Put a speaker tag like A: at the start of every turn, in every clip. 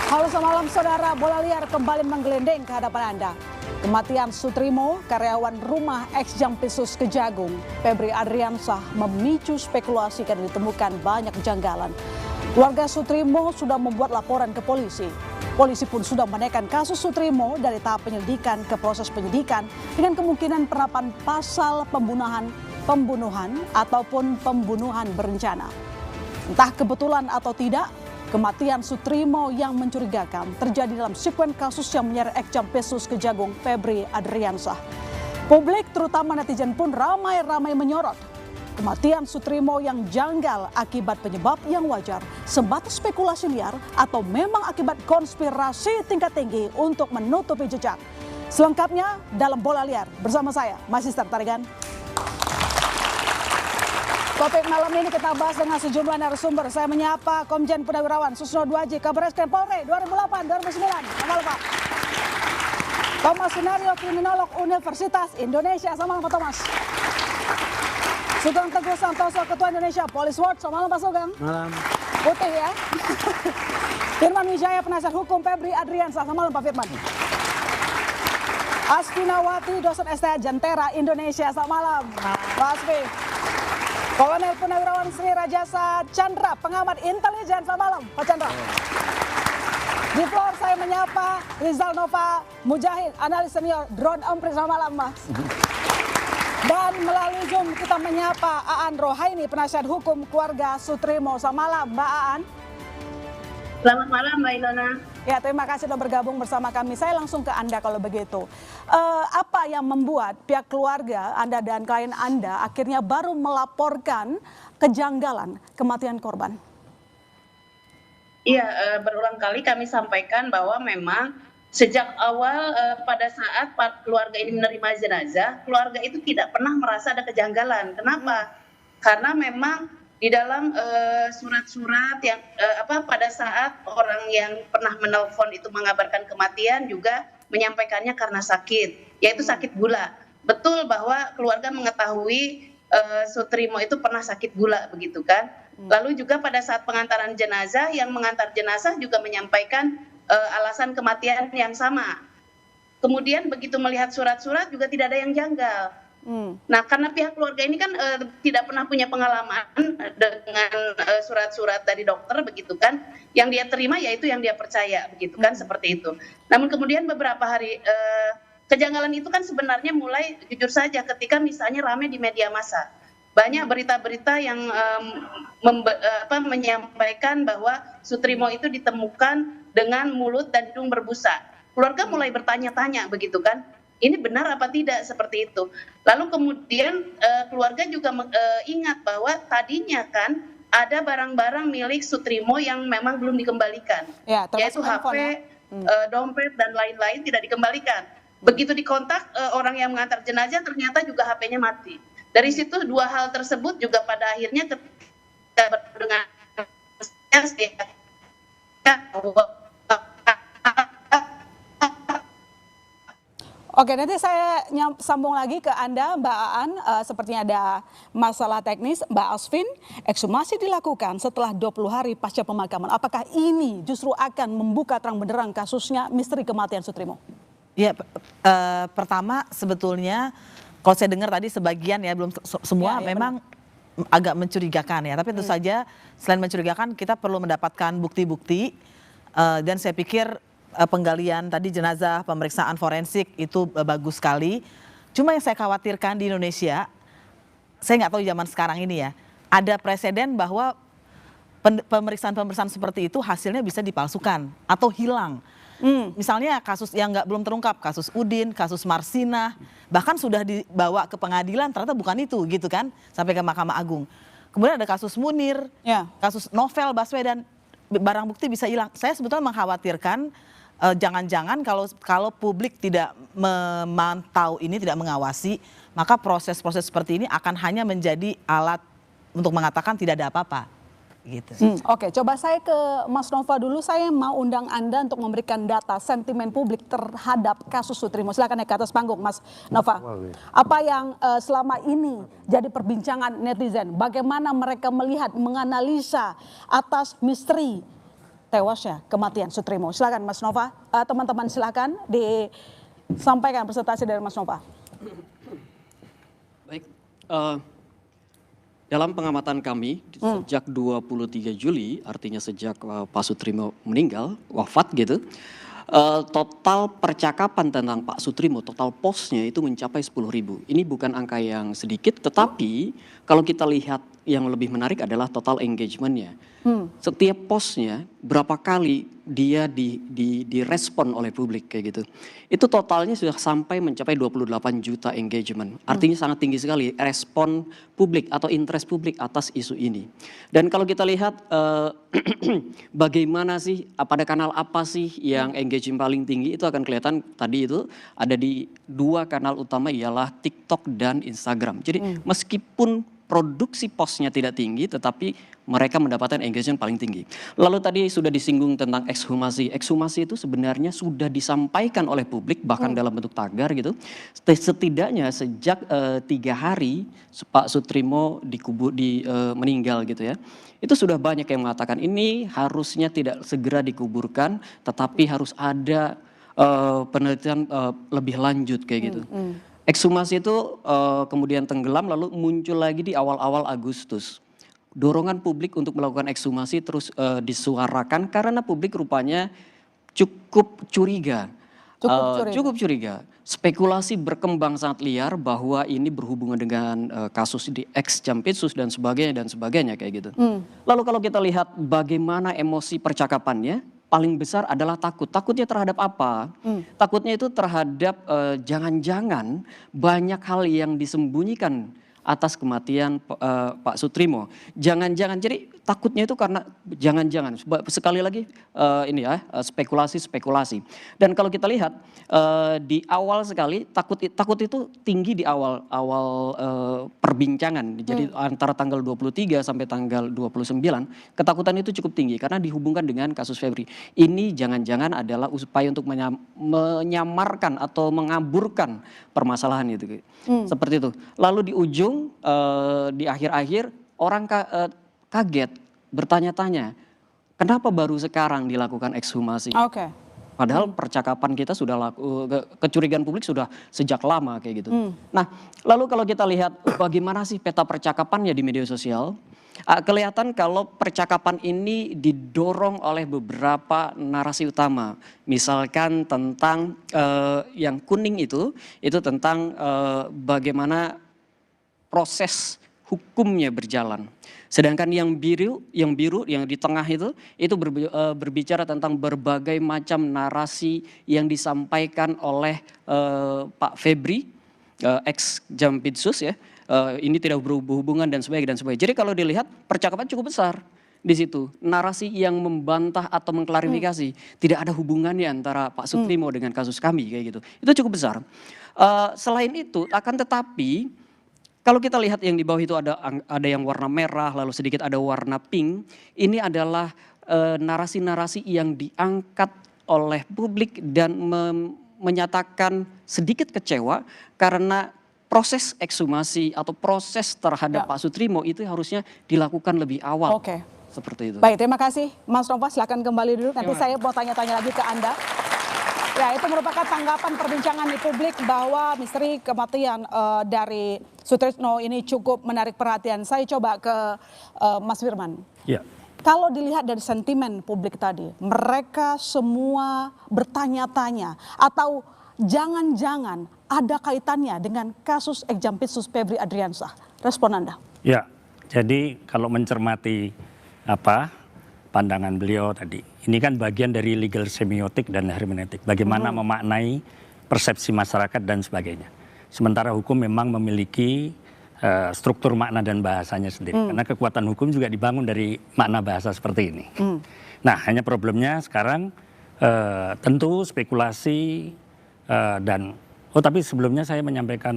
A: Halo semalam saudara, bola liar kembali menggelendeng ke hadapan Anda. Kematian Sutrimo, karyawan rumah ex-Jampisus Kejagung, Febri Adriansah memicu spekulasi karena ditemukan banyak kejanggalan. Keluarga Sutrimo sudah membuat laporan ke polisi. Polisi pun sudah menaikkan kasus Sutrimo dari tahap penyelidikan ke proses penyidikan dengan kemungkinan penerapan pasal pembunuhan ataupun pembunuhan berencana. Entah kebetulan atau tidak, kematian Sutrimo yang mencurigakan terjadi dalam sekuen kasus yang menyeret ex-Jampisus Kejagung Febri Adriansah. Publik terutama netizen pun ramai-ramai menyorot kematian Sutrimo yang janggal akibat penyebab yang wajar, sebatas spekulasi liar atau memang akibat konspirasi tingkat tinggi untuk menutupi jejak. Selengkapnya dalam Bola Liar bersama saya, Masista Tarigan. Topik malam ini kita bahas dengan sejumlah narasumber. Saya menyapa Komjen Purnawirawan Susno Duaji, Kabarreskrim Polri 2008-2009. Selamat malam Pak. Thomas Sunario, Kriminolog Universitas Indonesia. Selamat malam Pak Thomas. Sugeng Teguh Santoso, Ketua Indonesia Police Watch. Selamat malam Pak Sugeng.
B: Malam.
A: Putih ya. Firman Wijaya, penasihat hukum Febri Adriansah. Selamat malam Pak Firman. Asfinawati, dosen STH Jentera Indonesia. Selamat malam Pak Asfi. Kolonel Purnawirawan Sri Rajasa Chandra, pengamat intelijen. Selamat malam Pak Chandra. Di floor saya menyapa Rizal Nova Mujahid, analis senior drone Emprit. Selamat malam Mas. Dan melalui Zoom kita menyapa Aan Rohaini, penasihat hukum keluarga Sutrimo. Selamat malam Mbak Aan.
C: Selamat malam Mbak Ilona.
A: Ya, terima kasih sudah bergabung bersama kami. Saya langsung ke Anda kalau begitu. Apa yang membuat pihak keluarga Anda dan klien Anda akhirnya baru melaporkan kejanggalan kematian korban?
C: Iya, berulang kali kami sampaikan bahwa memang sejak awal pada saat keluarga ini menerima jenazah, keluarga itu tidak pernah merasa ada kejanggalan. Kenapa? Karena memang di dalam surat-surat yang pada saat orang yang pernah menelpon itu mengabarkan kematian juga menyampaikannya karena sakit, yaitu sakit gula. Betul bahwa keluarga mengetahui Sutrimo itu pernah sakit gula, begitu kan? Lalu juga pada saat pengantaran jenazah, yang mengantar jenazah juga menyampaikan alasan kematian yang sama. Kemudian begitu melihat surat-surat juga tidak ada yang janggal. Nah, karena pihak keluarga ini kan tidak pernah punya pengalaman dengan surat-surat dari dokter, begitu kan? Yang dia terima yaitu yang dia percaya, begitu kan? Seperti itu. Namun kemudian beberapa hari kejanggalan itu kan sebenarnya mulai jujur saja ketika misalnya ramai di media massa. Banyak berita-berita yang menyampaikan bahwa Sutrimo itu ditemukan dengan mulut dan hidung berbusa. Keluarga mulai bertanya-tanya, begitu kan? Ini benar apa tidak seperti itu. Lalu kemudian keluarga juga ingat bahwa tadinya kan ada barang-barang milik Sutrimo yang memang belum dikembalikan, ya, yaitu HP, dompet dan lain-lain tidak dikembalikan. Begitu dikontak orang yang mengantar jenazah ternyata juga HP-nya mati. Dari situ dua hal tersebut juga pada akhirnya ketika dengan
A: Oke, nanti saya sambung lagi ke Anda, Mbak Aan. Sepertinya ada masalah teknis. Mbak Asvin, ekshumasi dilakukan setelah 20 hari pasca pemakaman. Apakah ini justru akan membuka terang benderang kasusnya misteri kematian Sutrimo?
B: Ya, pertama sebetulnya kalau saya dengar tadi sebagian ya, belum semua ya, memang agak mencurigakan ya. Tapi tentu saja selain mencurigakan kita perlu mendapatkan bukti-bukti dan saya pikir penggalian tadi jenazah, pemeriksaan forensik itu bagus sekali. Cuma yang saya khawatirkan di Indonesia, saya nggak tahu zaman sekarang ini ya, ada presiden bahwa pemeriksaan-pemeriksaan seperti itu hasilnya bisa dipalsukan atau hilang. Misalnya kasus yang belum terungkap, kasus Udin, kasus Marsinah, bahkan sudah dibawa ke pengadilan ternyata bukan itu, gitu kan, sampai ke Mahkamah Agung. Kemudian ada kasus Munir, kasus Novel Baswedan, barang bukti bisa hilang. Saya sebetulnya mengkhawatirkan jangan-jangan kalau publik tidak memantau ini, tidak mengawasi, maka proses-proses seperti ini akan hanya menjadi alat untuk mengatakan tidak ada apa-apa. Gitu.
A: Oke, coba saya ke Mas Nova dulu. Saya mau undang Anda untuk memberikan data sentimen publik terhadap kasus Sutrimo. Silakan naik ke atas panggung, Mas Nova. Apa yang selama ini jadi perbincangan netizen? Bagaimana mereka melihat, menganalisa atas misteri tewasnya kematian Sutrimo. Silakan Mas Nova, teman-teman silakan disampaikan presentasi dari Mas Nova.
D: Baik, dalam pengamatan kami sejak 23 Juli, artinya sejak Pak Sutrimo meninggal, wafat gitu, total percakapan tentang Pak Sutrimo, total postnya itu mencapai 10.000. Ini bukan angka yang sedikit, tetapi kalau kita lihat yang lebih menarik adalah total engagementnya. Setiap postnya berapa kali dia direspon oleh publik kayak gitu. Itu totalnya sudah sampai mencapai 28 juta engagement. Artinya sangat tinggi sekali respon publik atau interest publik atas isu ini. Dan kalau kita lihat bagaimana sih, pada kanal apa sih yang engagement paling tinggi, itu akan kelihatan tadi itu ada di 2 kanal utama, ialah TikTok dan Instagram. Jadi meskipun produksi postnya tidak tinggi, tetapi mereka mendapatkan engagement paling tinggi. Lalu tadi sudah disinggung tentang ekshumasi. Ekshumasi itu sebenarnya sudah disampaikan oleh publik, bahkan dalam bentuk tagar gitu. Setidaknya sejak 3 hari Pak Sutrimo meninggal gitu ya. Itu sudah banyak yang mengatakan ini harusnya tidak segera dikuburkan, tetapi harus ada penelitian lebih lanjut kayak gitu. Ekshumasi itu kemudian tenggelam, lalu muncul lagi di awal-awal Agustus. Dorongan publik untuk melakukan ekshumasi terus disuarakan karena publik rupanya cukup curiga. Cukup curiga. Spekulasi berkembang sangat liar bahwa ini berhubungan dengan kasus di ex Jampitsus dan sebagainya kayak gitu. Lalu kalau kita lihat bagaimana emosi percakapannya, paling besar adalah takut. Takutnya terhadap apa? Takutnya itu terhadap jangan-jangan banyak hal yang disembunyikan atas kematian Pak Sutrimo. Jangan-jangan, jadi takutnya itu karena jangan-jangan. Sekali lagi ini ya, spekulasi. Dan kalau kita lihat di awal sekali, takut itu tinggi di awal perbincangan. Jadi antara tanggal 23 sampai tanggal 29, ketakutan itu cukup tinggi karena dihubungkan dengan kasus Febri. Ini jangan-jangan adalah upaya untuk menyamarkan atau mengaburkan permasalahan itu. Seperti itu. Lalu di ujung, di akhir-akhir, orang kaget, bertanya-tanya, kenapa baru sekarang dilakukan ekshumasi? Padahal percakapan kita sudah kecurigaan publik sudah sejak lama kayak gitu. Nah, lalu kalau kita lihat bagaimana sih peta percakapannya di media sosial, kelihatan kalau percakapan ini didorong oleh beberapa narasi utama. Misalkan tentang yang kuning itu tentang bagaimana proses hukumnya berjalan. Sedangkan yang biru yang di tengah itu berbicara tentang berbagai macam narasi yang disampaikan oleh Pak Febri, ex Jampitsus ya. Ini tidak berhubungan dan sebagainya. Jadi kalau dilihat percakapan cukup besar di situ. Narasi yang membantah atau mengklarifikasi tidak ada hubungannya antara Pak Sutrimo dengan kasus kami kayak gitu. Itu cukup besar. Selain itu, akan tetapi kalau kita lihat yang di bawah itu ada yang warna merah, lalu sedikit ada warna pink. Ini adalah narasi-narasi yang diangkat oleh publik dan menyatakan sedikit kecewa karena proses ekshumasi atau proses terhadap Pak Sutrimo itu harusnya dilakukan lebih awal. Seperti itu.
A: Baik, terima kasih Mas Nova, silakan kembali dulu. Nanti saya mau tanya-tanya lagi ke Anda. Ya, itu merupakan tanggapan perbincangan di publik bahwa misteri kematian dari Sutrimo ini cukup menarik perhatian. Saya coba ke Mas Firman.
E: Ya.
A: Kalau dilihat dari sentimen publik tadi, mereka semua bertanya-tanya atau jangan-jangan ada kaitannya dengan kasus ex Jampitsus Febri Adriansyah. Respon Anda?
E: Ya, jadi kalau mencermati pandangan beliau tadi, ini kan bagian dari legal semiotik dan hermeneutik. Bagaimana memaknai persepsi masyarakat dan sebagainya. Sementara hukum memang memiliki struktur makna dan bahasanya sendiri. Karena kekuatan hukum juga dibangun dari makna bahasa seperti ini. Nah, hanya problemnya sekarang tentu spekulasi dan tapi sebelumnya saya menyampaikan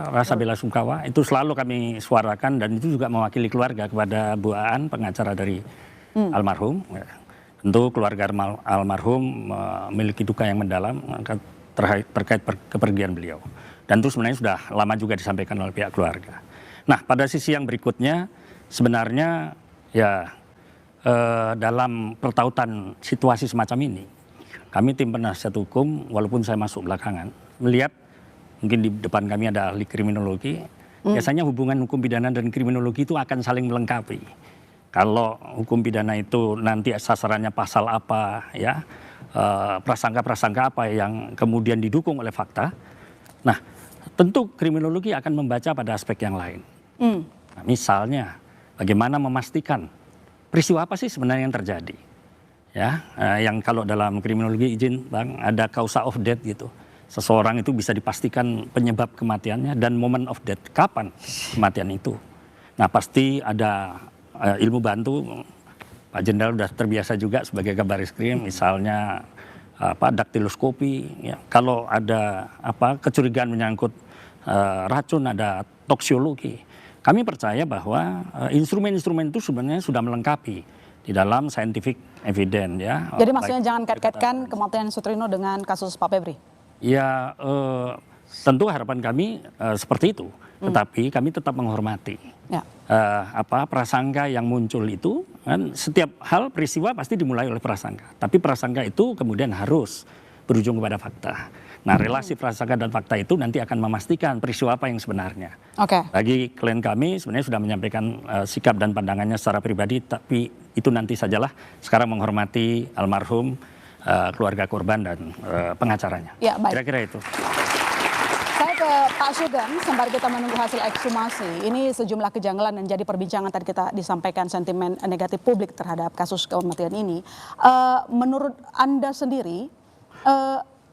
E: rasa bela sungkawa itu selalu kami suarakan dan itu juga mewakili keluarga kepada Bu Aan, pengacara dari almarhum. Tentu keluarga almarhum memiliki duka yang mendalam terkait kepergian beliau. Dan itu sebenarnya sudah lama juga disampaikan oleh pihak keluarga. Nah, pada sisi yang berikutnya sebenarnya ya dalam pertautan situasi semacam ini, kami tim penasihat hukum, walaupun saya masuk belakangan, melihat mungkin di depan kami ada ahli kriminologi, biasanya hubungan hukum pidana dan kriminologi itu akan saling melengkapi. Kalau hukum pidana itu nanti sasarannya pasal apa, ya, prasangka-prasangka apa yang kemudian didukung oleh fakta, nah tentu kriminologi akan membaca pada aspek yang lain. Nah, misalnya, bagaimana memastikan peristiwa apa sih sebenarnya yang terjadi? Ya, yang kalau dalam kriminologi izin Bang ada causa of death gitu. Seseorang itu bisa dipastikan penyebab kematiannya dan moment of death, kapan kematian itu. Nah, pasti ada ilmu bantu. Pak Jenderal sudah terbiasa juga sebagai Kabariskrim, misalnya daktiloskopi. Ya. Kalau ada kecurigaan menyangkut racun, ada toksiologi. Kami percaya bahwa instrumen-instrumen itu sebenarnya sudah melengkapi di dalam scientific evidence, ya.
A: Jadi maksudnya jangan kait-kaitkan kematian Sutrino dengan kasus Pak Febri?
E: Ya, tentu harapan kami seperti itu. Tetapi kami tetap menghormati prasangka yang muncul itu. Kan, setiap hal peristiwa pasti dimulai oleh prasangka. Tapi prasangka itu kemudian harus berujung kepada fakta. Nah, relasi prasangka dan fakta itu nanti akan memastikan peristiwa apa yang sebenarnya. Bagi klien kami sebenarnya sudah menyampaikan sikap dan pandangannya secara pribadi, tapi itu nanti sajalah. Sekarang menghormati almarhum, keluarga korban dan pengacaranya.
A: Ya, baik.
E: Kira-kira itu.
A: Saya ke Pak Sugeng, sembari kita menunggu hasil ekshumasi. Ini sejumlah kejanggalan yang jadi perbincangan tadi kita disampaikan sentimen negatif publik terhadap kasus kematian ini. Menurut Anda sendiri,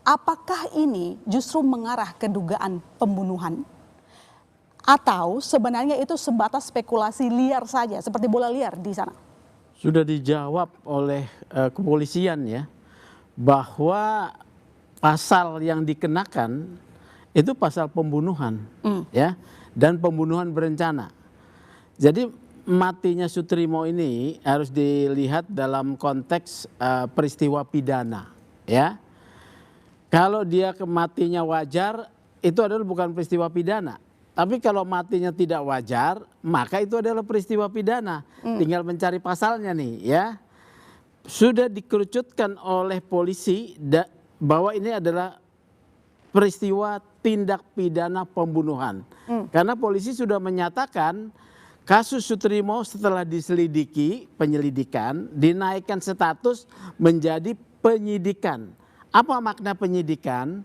A: apakah ini justru mengarah ke dugaan pembunuhan? Atau sebenarnya itu sebatas spekulasi liar saja, seperti bola liar di sana?
F: Sudah dijawab oleh kepolisian ya, bahwa pasal yang dikenakan itu pasal pembunuhan, ya, dan pembunuhan berencana. Jadi matinya Sutrimo ini harus dilihat dalam konteks peristiwa pidana, ya. Kalau dia matinya wajar, itu adalah bukan peristiwa pidana. Tapi kalau matinya tidak wajar, maka itu adalah peristiwa pidana. Tinggal mencari pasalnya nih, ya. Sudah dikerucutkan oleh polisi bahwa ini adalah peristiwa tindak pidana pembunuhan. Karena polisi sudah menyatakan kasus Sutrimo setelah diselidiki, penyelidikan, dinaikkan status menjadi penyidikan. Apa makna penyidikan?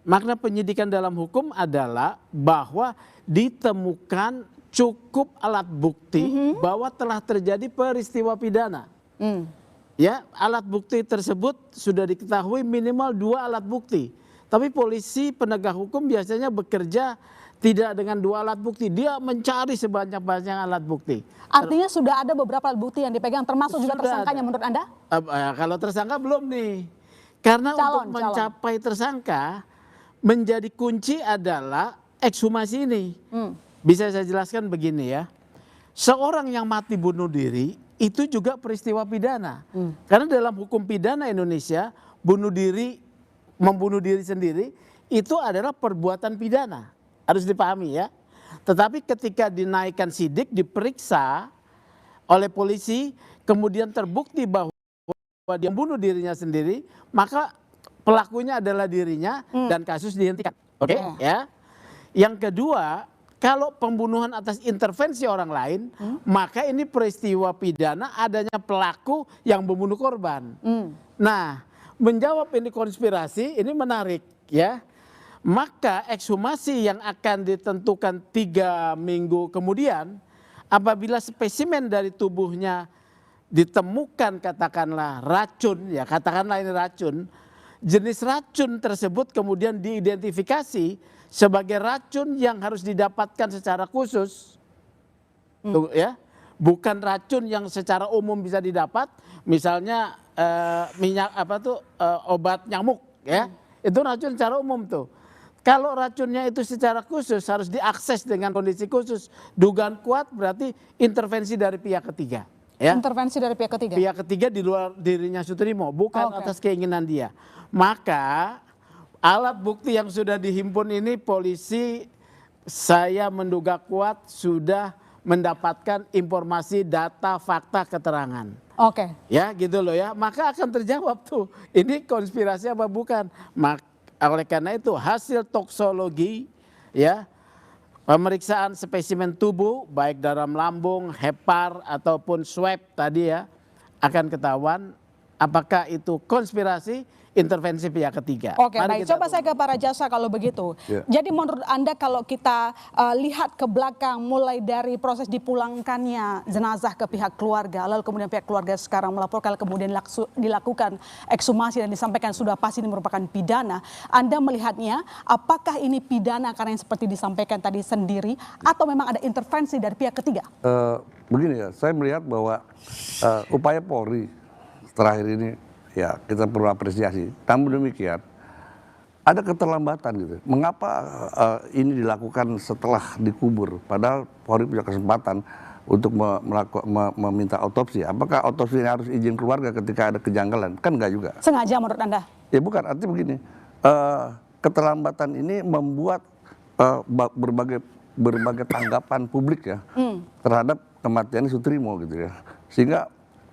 F: Makna penyidikan dalam hukum adalah bahwa ditemukan cukup alat bukti bahwa telah terjadi peristiwa pidana. Ya, alat bukti tersebut sudah diketahui minimal 2 alat bukti. Tapi polisi penegak hukum biasanya bekerja tidak dengan 2 alat bukti. Dia mencari sebanyak-banyak alat bukti.
A: Artinya sudah ada beberapa alat bukti yang dipegang, termasuk juga tersangkanya menurut Anda?
F: Kalau tersangka belum nih. Karena untuk mencapai tersangka, menjadi kunci adalah ekshumasi ini. Bisa saya jelaskan begini ya. Seorang yang mati bunuh diri itu juga peristiwa pidana. Karena dalam hukum pidana Indonesia, membunuh diri sendiri itu adalah perbuatan pidana. Harus dipahami ya. Tetapi ketika dinaikkan sidik, diperiksa oleh polisi, kemudian terbukti bahwa dia membunuh dirinya sendiri, maka pelakunya adalah dirinya dan kasus dihentikan. Oke, ya. Yang kedua, kalau pembunuhan atas intervensi orang lain, maka ini peristiwa pidana adanya pelaku yang membunuh korban. Nah, menjawab ini konspirasi, ini menarik ya. Maka ekshumasi yang akan ditentukan 3 minggu kemudian, apabila spesimen dari tubuhnya ditemukan katakanlah racun, ya katakanlah ini racun, jenis racun tersebut kemudian diidentifikasi sebagai racun yang harus didapatkan secara khusus, ya, bukan racun yang secara umum bisa didapat, misalnya obat nyamuk, ya, itu racun secara umum tuh. Kalau racunnya itu secara khusus harus diakses dengan kondisi khusus, dugaan kuat berarti intervensi dari pihak ketiga. Ya.
A: Intervensi dari pihak ketiga?
F: Pihak ketiga di luar dirinya Sutrimo, bukan atas keinginan dia. Maka alat bukti yang sudah dihimpun ini polisi, saya menduga kuat sudah mendapatkan informasi, data, fakta, keterangan.
A: Oke.
F: Ya gitu loh ya, maka akan terjawab tuh, ini konspirasi apa bukan. Oleh karena itu hasil toksologi ya, pemeriksaan spesimen tubuh baik dalam lambung, hepar ataupun swab tadi ya, akan ketahuan apakah itu konspirasi, intervensi pihak ketiga.
A: Oke,
F: Mari
A: baik.
F: kita
A: Coba saya ke para jasa kalau begitu.
G: Ya.
A: Jadi menurut Anda kalau kita lihat ke belakang mulai dari proses dipulangkannya jenazah ke pihak keluarga, lalu kemudian pihak keluarga sekarang melaporkan, kemudian dilakukan ekshumasi dan disampaikan sudah pasti ini merupakan pidana. Anda melihatnya apakah ini pidana karena yang seperti disampaikan tadi sendiri atau memang ada intervensi dari pihak ketiga?
G: Begini ya, saya melihat bahwa upaya Polri terakhir ini ya kita perlu apresiasi. Namun demikian ada keterlambatan gitu. Mengapa ini dilakukan setelah dikubur? Padahal Polri punya kesempatan untuk meminta otopsi. Apakah otopsi ini harus izin keluarga ketika ada kejanggalan? Kan enggak juga.
A: Sengaja menurut Anda?
G: Ya bukan, artinya begini. Keterlambatan ini membuat berbagai tanggapan publik ya terhadap kematian Sutrimo gitu ya. Sehingga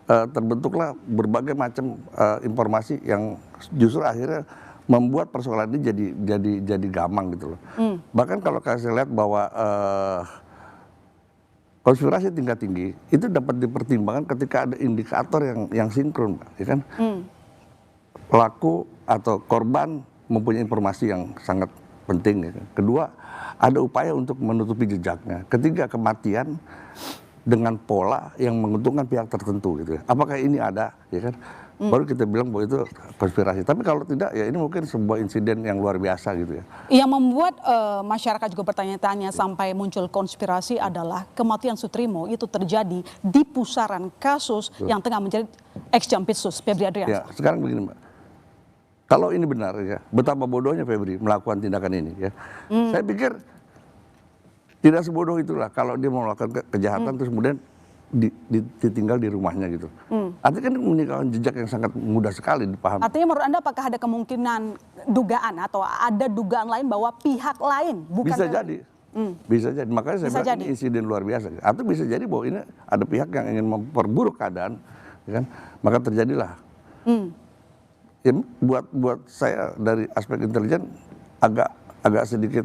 G: terbentuklah berbagai macam informasi yang justru akhirnya membuat persoalan ini jadi gamang gitu loh. Bahkan kalau saya lihat bahwa konspirasi tingkat tinggi itu dapat dipertimbangkan ketika ada indikator yang sinkron, ya kan? Pelaku atau korban mempunyai informasi yang sangat penting. Ya kan? Kedua, ada upaya untuk menutupi jejaknya. Ketiga, kematian dengan pola yang menguntungkan pihak tertentu gitu ya. Apakah ini ada, ya kan? Baru kita bilang bahwa itu konspirasi. Tapi kalau tidak, ya ini mungkin sebuah insiden yang luar biasa gitu ya.
A: Yang membuat masyarakat juga bertanya-tanya sampai muncul konspirasi adalah kematian Sutrimo itu terjadi di pusaran kasus yang tengah menjadi ex-Jampitsus Febri Adriansyah.
G: Ya, sekarang begini Mbak. Kalau ini benar ya, betapa bodohnya Febri melakukan tindakan ini ya. Saya pikir tidak sebodoh itulah kalau dia melakukan kejahatan terus kemudian ditinggal di rumahnya gitu. Artinya kan meninggalkan jejak yang sangat mudah sekali dipahami.
A: Artinya menurut Anda apakah ada kemungkinan dugaan atau ada dugaan lain bahwa pihak lain bukan
G: Bisa jadi. Bisa jadi. Makanya saya bilang ini insiden luar biasa. Atau bisa jadi bahwa ini ada pihak yang ingin memperburuk keadaan, ya kan? Maka terjadilah. Ya, buat saya dari aspek intelijen agak sedikit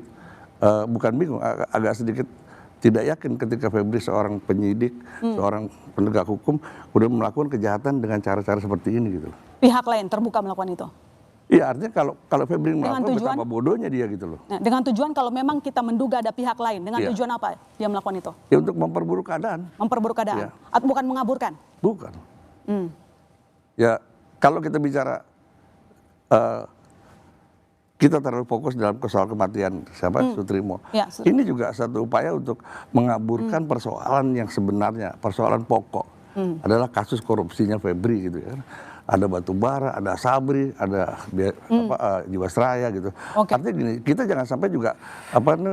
G: bukan bingung, agak sedikit tidak yakin ketika Febri seorang penyidik, seorang penegak hukum udah melakukan kejahatan dengan cara-cara seperti ini gitu loh.
A: Pihak lain terbuka melakukan itu?
G: Iya, artinya kalau Febri melakukan betapa bodohnya dia gitu loh.
A: Nah, dengan tujuan kalau memang kita menduga ada pihak lain, dengan tujuan apa dia melakukan itu?
G: Ya untuk memperburuk keadaan.
A: Memperburuk keadaan? Atau bukan mengaburkan?
G: Bukan. Ya kalau kita bicara kita terlalu fokus dalam soal kematian Sutrimo.
A: Ya,
G: ini juga satu upaya untuk mengaburkan persoalan yang sebenarnya, persoalan pokok adalah kasus korupsinya Febri gitu ya. Ada batubara, ada Sabri, ada Jiwasraya gitu. Artinya gini, kita jangan sampai juga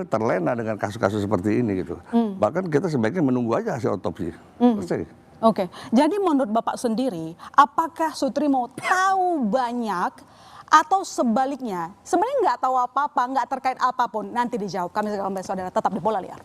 G: terlena dengan kasus-kasus seperti ini gitu. Bahkan kita sebaiknya menunggu aja hasil otopsi.
A: Oke, jadi menurut Bapak sendiri, apakah Sutrimo tahu banyak atau sebaliknya sebenarnya nggak tahu apa-apa, nggak terkait apapun? Nanti dijawab. Kami akan kembali, saudara, tetap di Bola Liar.